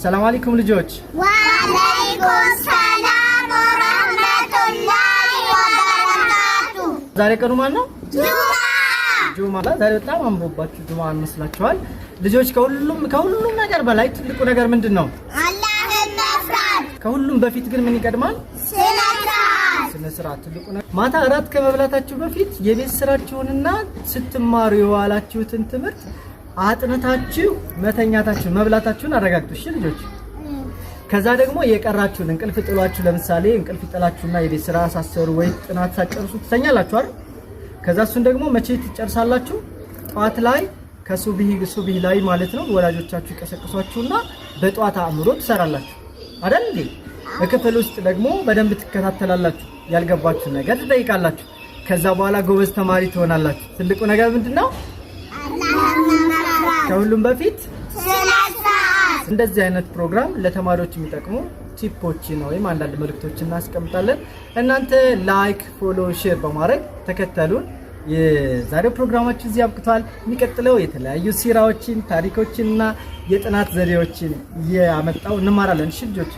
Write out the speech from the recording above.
ሰላም አለይኩም ልጆች። ወአለይኩም ሰላም ወራህመቱላሂ ወበረካቱ። ዛሬ ቀኑ ማን ነው? ጁማ። ዛሬ በጣም አምሮባችሁ ጁማ መስላችኋል ልጆች። ከሁሉም ነገር በላይ ትልቁ ነገር ምንድነው? አላህን መፍራት። ከሁሉም በፊት ግን ምን ይቀድማል? ስነ ስርዓት ትልቁ ነገር። ማታ እራት ከመብላታችሁ በፊት የቤት ስራችሁንና ስትማሩ የዋላችሁትን ትምህርት አጥንታችሁ መተኛታችሁ መብላታችሁን አረጋግጡ። እሺ ልጆች። ከዛ ደግሞ የቀራችሁን እንቅልፍ ጥሏችሁ፣ ለምሳሌ እንቅልፍ ጥላችሁና የቤት ስራ ሳሰሩ ወይ ጥናት ሳጨርሱ ትተኛላችሁ አይደል? ከዛ እሱን ደግሞ መቼ ትጨርሳላችሁ? ጧት ላይ ከሱብሂ ላይ ማለት ነው። ወላጆቻችሁ ይቀሰቅሷችሁና በጧት አእምሮ ትሰራላችሁ አይደል እንዴ? በክፍል ውስጥ ደግሞ በደንብ ትከታተላላችሁ። ያልገባችሁ ነገር ትጠይቃላችሁ። ከዛ በኋላ ጎበዝ ተማሪ ትሆናላችሁ። ትልቁ ነገር ምንድነው? ከሁሉም በፊት እንደዚህ አይነት ፕሮግራም ለተማሪዎች የሚጠቅሙ ቲፖችን ወይም አንዳንድ መልእክቶችን እናስቀምጣለን። እናንተ ላይክ፣ ፎሎ፣ ሼር በማድረግ ተከተሉን። የዛሬው ፕሮግራማችን እዚህ አብቅቷል። የሚቀጥለው የተለያዩ ሲራዎችን፣ ታሪኮችንና የጥናት ዘዴዎችን እያመጣው እንማራለን። እሺ ልጆች።